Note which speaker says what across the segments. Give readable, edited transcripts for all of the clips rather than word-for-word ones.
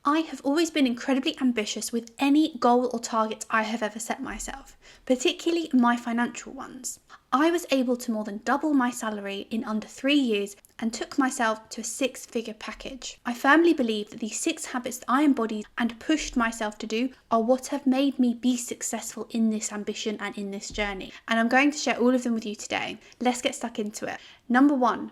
Speaker 1: I have always been incredibly ambitious with any goal or target I have ever set myself, particularly my financial ones. I was able to more than double my salary in under 3 years and took myself to a 6-figure package. I firmly believe that these 6 habits that I embodied and pushed myself to do are what have made me be successful in this ambition and in this journey. And I'm going to share all of them with you today. Let's get stuck into it. Number 1,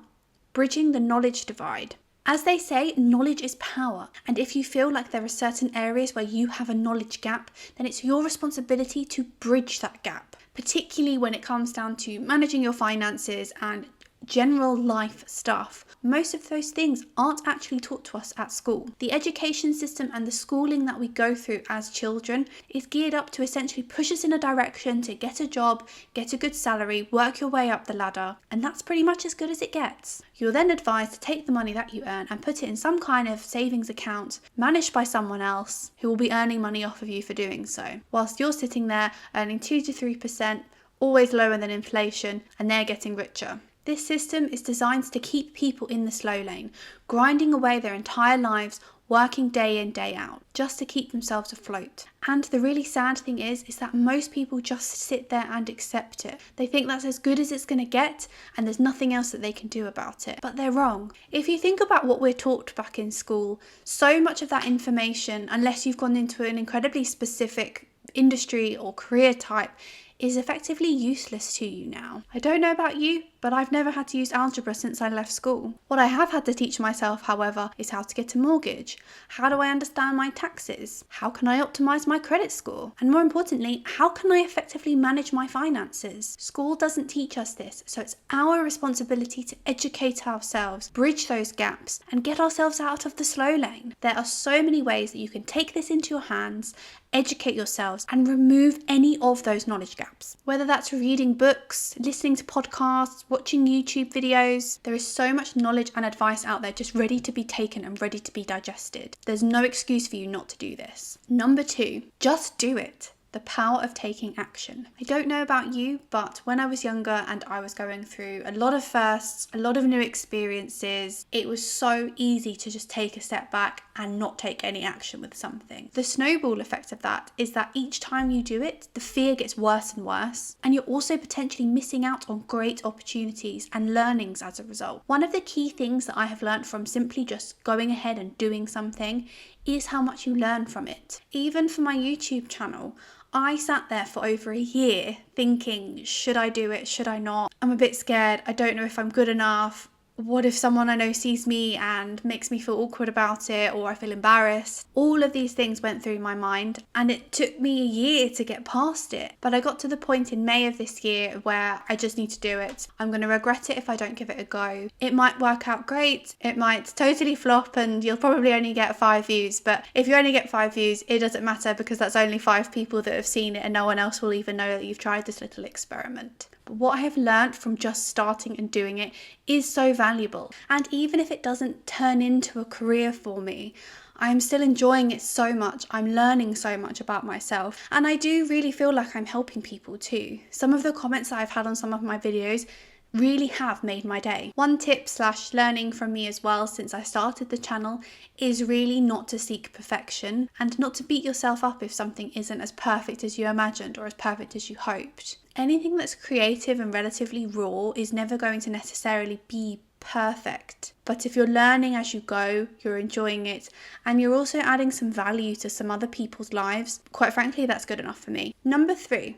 Speaker 1: bridging the knowledge divide. As they say, knowledge is power. And if you feel like there are certain areas where you have a knowledge gap, then it's your responsibility to bridge that gap, particularly when it comes down to managing your finances and general life stuff. Most of those things aren't actually taught to us at school. The education system and the schooling that we go through as children is geared up to essentially push us in a direction to get a job, get a good salary, work your way up the ladder, and that's pretty much as good as it gets. You're then advised to take the money that you earn and put it in some kind of savings account managed by someone else who will be earning money off of you for doing so, whilst you're sitting there earning 2 to 3%, always lower than inflation, and they're getting richer. This system is designed to keep people in the slow lane, grinding away their entire lives, working day in, day out, just to keep themselves afloat. And the really sad thing is that most people just sit there and accept it. They think that's as good as it's going to get and there's nothing else that they can do about it. But they're wrong. If you think about what we're taught back in school, so much of that information, unless you've gone into an incredibly specific industry or career type, is effectively useless to you now. I don't know about you, but I've never had to use algebra since I left school. What I have had to teach myself, however, is how to get a mortgage. How do I understand my taxes? How can I optimize my credit score? And more importantly, how can I effectively manage my finances? School doesn't teach us this, so it's our responsibility to educate ourselves, bridge those gaps, and get ourselves out of the slow lane. There are so many ways that you can take this into your hands, educate yourselves, and remove any of those knowledge gaps. Whether that's reading books, listening to podcasts, watching YouTube videos, there is so much knowledge and advice out there just ready to be taken and ready to be digested. There's no excuse for you not to do this. Number 2, just do it. The power of taking action. I don't know about you, but when I was younger and I was going through a lot of firsts, a lot of new experiences, it was so easy to just take a step back and not take any action with something. The snowball effect of that is that each time you do it, the fear gets worse and worse, and you're also potentially missing out on great opportunities and learnings as a result. One of the key things that I have learned from simply just going ahead and doing something is how much you learn from it. Even for my YouTube channel, I sat there for over a year thinking, should I do it? Should I not? I'm a bit scared. I don't know if I'm good enough. What if someone I know sees me and makes me feel awkward about it, or I feel embarrassed? All of these things went through my mind, and it took me a year to get past it. But I got to the point in May of this year where I just need to do it. I'm going to regret it if I don't give it a go. It might work out great. It might totally flop and you'll probably only get 5 views. But if you only get 5 views, it doesn't matter because that's only 5 people that have seen it and no one else will even know that you've tried this little experiment. But what I have learned from just starting and doing it is so valuable. And even if it doesn't turn into a career for me, I am still enjoying it so much. I'm learning so much about myself. And I do really feel like I'm helping people too. Some of the comments that I've had on some of my videos really have made my day. One tip / learning from me as well since I started the channel is really not to seek perfection and not to beat yourself up if something isn't as perfect as you imagined or as perfect as you hoped. Anything that's creative and relatively raw is never going to necessarily be perfect. But if you're learning as you go, you're enjoying it, and you're also adding some value to some other people's lives, quite frankly, that's good enough for me. Number 3.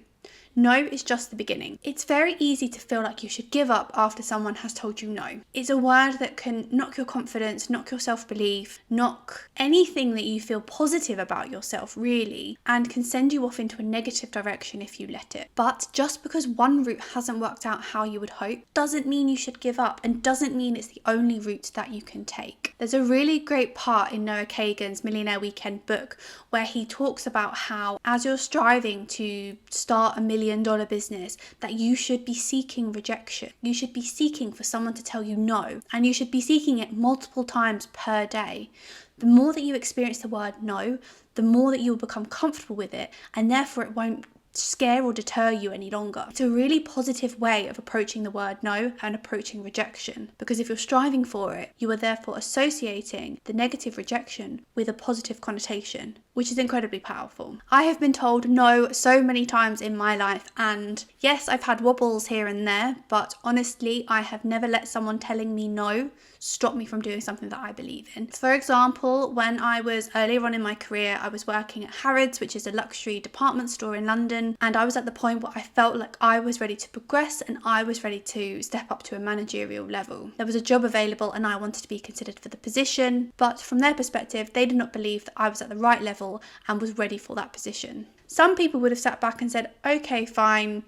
Speaker 1: No is just the beginning. It's very easy to feel like you should give up after someone has told you no. It's a word that can knock your confidence, knock your self-belief, knock anything that you feel positive about yourself really, and can send you off into a negative direction if you let it. But just because one route hasn't worked out how you would hope doesn't mean you should give up and doesn't mean it's the only route that you can take. There's a really great part in Noah Kagan's Millionaire Weekend book where he talks about how as you're striving to start a $1 million business, that you should be seeking rejection. You should be seeking for someone to tell you no, and you should be seeking it multiple times per day. The more that you experience the word no, the more that you will become comfortable with it, and therefore it won't scare or deter you any longer. It's a really positive way of approaching the word no and approaching rejection, because if you're striving for it, you are therefore associating the negative rejection with a positive connotation, which is incredibly powerful. I have been told no so many times in my life, and yes, I've had wobbles here and there, but honestly, I have never let someone telling me no stop me from doing something that I believe in. For example, when I was earlier on in my career, I was working at Harrods, which is a luxury department store in London, and I was at the point where I felt like I was ready to progress and I was ready to step up to a managerial level. There was a job available and I wanted to be considered for the position, but from their perspective, they did not believe that I was at the right level and was ready for that position. Some people would have sat back and said, okay, fine,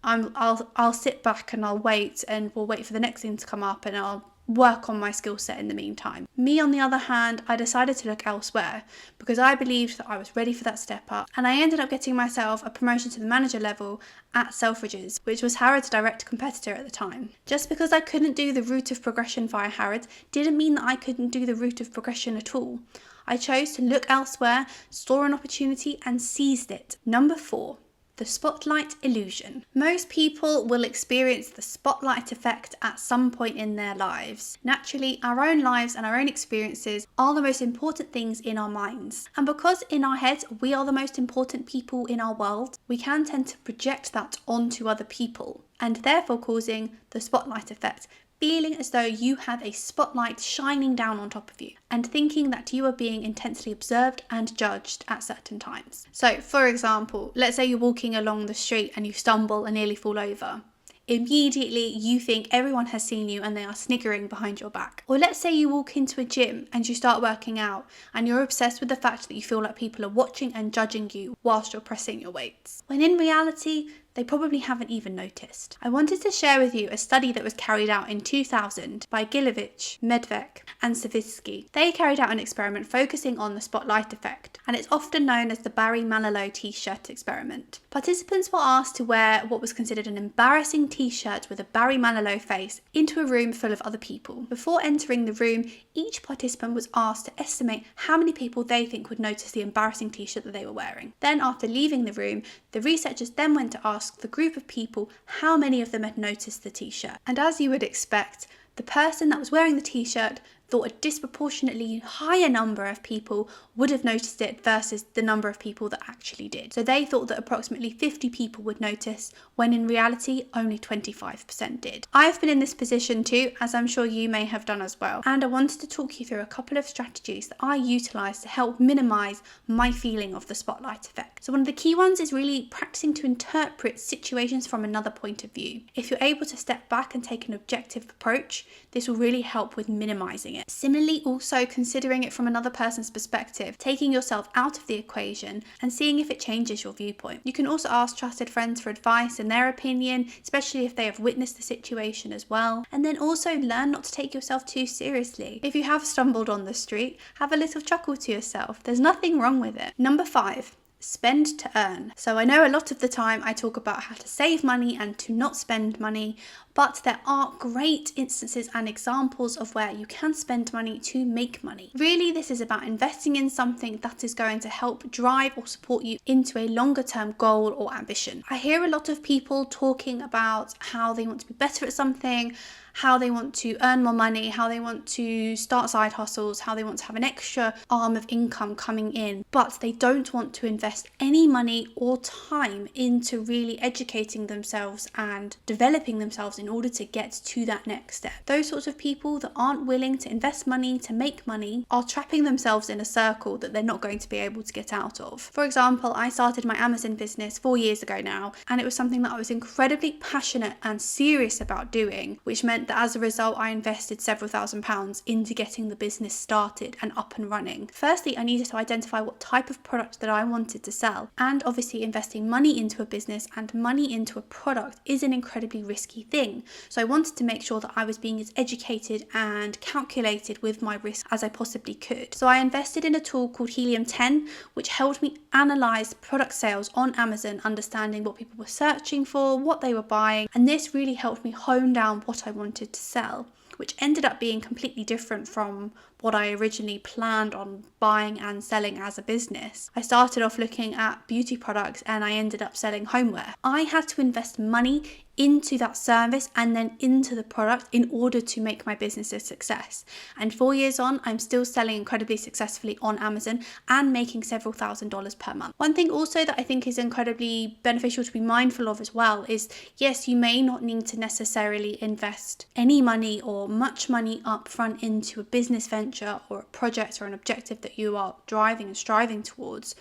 Speaker 1: I'll sit back and I'll wait, and we'll wait for the next thing to come up and I'll work on my skill set in the meantime. Me, on the other hand, I decided to look elsewhere because I believed that I was ready for that step up, and I ended up getting myself a promotion to the manager level at Selfridges, which was Harrods' direct competitor at the time. Just because I couldn't do the route of progression via Harrods didn't mean that I couldn't do the route of progression at all. I chose to look elsewhere, saw an opportunity and seized it. Number 4. The spotlight illusion. Most people will experience the spotlight effect at some point in their lives. Naturally, our own lives and our own experiences are the most important things in our minds. And because in our heads we are the most important people in our world, we can tend to project that onto other people, and therefore causing the spotlight effect, feeling as though you have a spotlight shining down on top of you and thinking that you are being intensely observed and judged at certain times. So, for example, let's say you're walking along the street and you stumble and nearly fall over. Immediately you think everyone has seen you and they are sniggering behind your back. Or let's say you walk into a gym and you start working out and you're obsessed with the fact that you feel like people are watching and judging you whilst you're pressing your weights, when in reality they probably haven't even noticed. I wanted to share with you a study that was carried out in 2000 by Gilovich, Medvec and Savitsky. They carried out an experiment focusing on the spotlight effect, and it's often known as the Barry Manilow t-shirt experiment. Participants were asked to wear what was considered an embarrassing t-shirt with a Barry Manilow face into a room full of other people. Before entering the room, each participant was asked to estimate how many people they think would notice the embarrassing t-shirt that they were wearing. Then, after leaving the room, the researchers then went to ask the group of people how many of them had noticed the t-shirt. And as you would expect, the person that was wearing the t-shirt thought a disproportionately higher number of people would have noticed it versus the number of people that actually did. So they thought that approximately 50 people would notice, when in reality only 25% did. I've been in this position too, as I'm sure you may have done as well, and I wanted to talk you through a couple of strategies that I utilise to help minimise my feeling of the spotlight effect. So one of the key ones is really practicing to interpret situations from another point of view. If you're able to step back and take an objective approach, this will really help with minimising it. Similarly, also considering it from another person's perspective, taking yourself out of the equation and seeing if it changes your viewpoint. You can also ask trusted friends for advice and their opinion, especially if they have witnessed the situation as well. And then also learn not to take yourself too seriously. If you have stumbled on the street, have a little chuckle to yourself. There's nothing wrong with it. Number 5. Spend to earn. So I know a lot of the time I talk about how to save money and to not spend money, but there are great instances and examples of where you can spend money to make money. Really, this is about investing in something that is going to help drive or support you into a longer term goal or ambition. I hear a lot of people talking about how they want to be better at something, how they want to earn more money, how they want to start side hustles, how they want to have an extra arm of income coming in, but they don't want to invest any money or time into really educating themselves and developing themselves in order to get to that next step. Those sorts of people that aren't willing to invest money to make money are trapping themselves in a circle that they're not going to be able to get out of. For example, I started my Amazon business 4 years ago now, and it was something that I was incredibly passionate and serious about doing, which meant that as a result I invested several £1,000s into getting the business started and up and running. Firstly, I needed to identify what type of product that I wanted to sell, and obviously investing money into a business and money into a product is an incredibly risky thing. So I wanted to make sure that I was being as educated and calculated with my risk as I possibly could. So I invested in a tool called Helium 10, which helped me analyze product sales on Amazon, understanding what people were searching for, what they were buying, and this really helped me hone down what I wanted to sell, which ended up being completely different from what I originally planned on buying and selling as a business. I started off looking at beauty products and I ended up selling homeware. I had to invest money into that service and then into the product in order to make my business a success. And 4 years on, I'm still selling incredibly successfully on Amazon and making several $1,000s per month. One thing also that I think is incredibly beneficial to be mindful of as well is, yes, you may not need to necessarily invest any money or much money up front into a business venture or a project or an objective that you are driving and striving towards.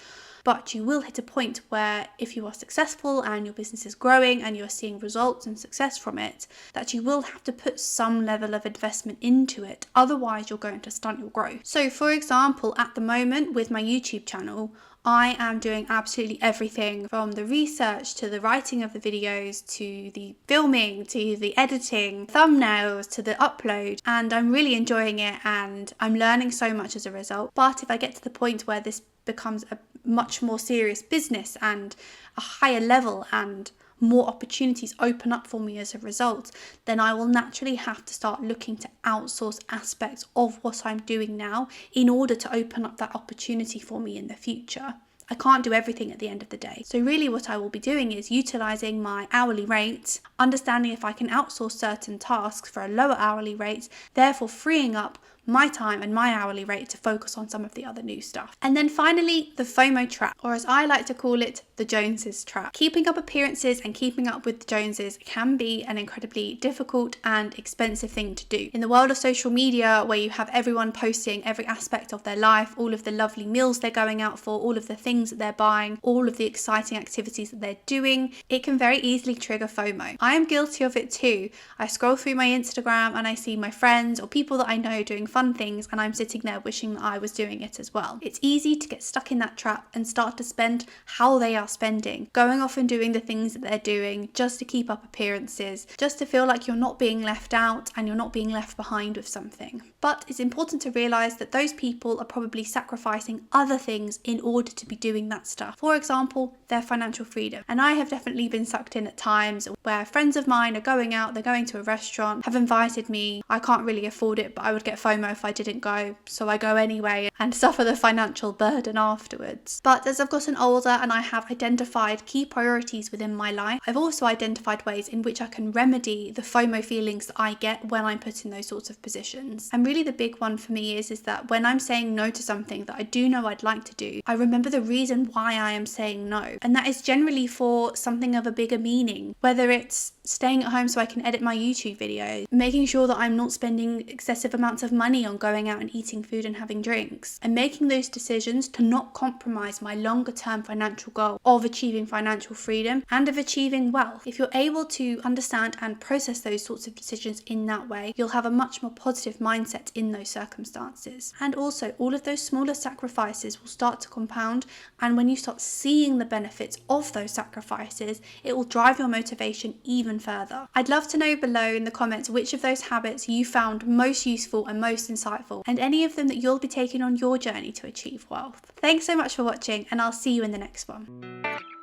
Speaker 1: But you will hit a point where if you are successful and your business is growing and you're seeing results and success from it, that you will have to put some level of investment into it. Otherwise, you're going to stunt your growth. So for example, at the moment with my YouTube channel, I am doing absolutely everything from the research to the writing of the videos to the filming to the editing, thumbnails to the upload, and I'm really enjoying it and I'm learning so much as a result. But if I get to the point where this becomes a much more serious business and a higher level and more opportunities open up for me as a result, then I will naturally have to start looking to outsource aspects of what I'm doing now in order to open up that opportunity for me in the future. I can't do everything at the end of the day. So really what I will be doing is utilizing my hourly rate, understanding if I can outsource certain tasks for a lower hourly rate, therefore freeing up my time and my hourly rate to focus on some of the other new stuff. And then finally, the FOMO trap, or as I like to call it, the Joneses trap. Keeping up appearances and keeping up with the Joneses can be an incredibly difficult and expensive thing to do. In the world of social media, where you have everyone posting every aspect of their life, all of the lovely meals they're going out for, all of the things that they're buying, all of the exciting activities that they're doing, it can very easily trigger FOMO. I am guilty of it too. I scroll through my Instagram and I see my friends or people that I know doing fun things, and I'm sitting there wishing that I was doing it as well. It's easy to get stuck in that trap and start to spend how they are spending, going off and doing the things that they're doing just to keep up appearances, just to feel like you're not being left out and you're not being left behind with something. But it's important to realize that those people are probably sacrificing other things in order to be doing that stuff. For example, their financial freedom. And I have definitely been sucked in at times where friends of mine are going out, they're going to a restaurant, have invited me, I can't really afford it, but I would get FOMO if I didn't go, so I go anyway and suffer the financial burden afterwards. But as I've gotten older and I have identified key priorities within my life, I've also identified ways in which I can remedy the FOMO feelings that I get when I'm put in those sorts of positions. And really the big one for me is that when I'm saying no to something that I do know I'd like to do, I remember the reason why I am saying no. And that is generally for something of a bigger meaning, whether it's staying at home so I can edit my YouTube videos, making sure that I'm not spending excessive amounts of money on going out and eating food and having drinks, and making those decisions to not compromise my longer term financial goal of achieving financial freedom and of achieving wealth. If you're able to understand and process those sorts of decisions in that way, you'll have a much more positive mindset in those circumstances. And also, all of those smaller sacrifices will start to compound, and when you start seeing the benefits of those sacrifices, it will drive your motivation even further. I'd love to know below in the comments which of those habits you found most useful and most insightful, and any of them that you'll be taking on your journey to achieve wealth. Thanks so much for watching, and I'll see you in the next one.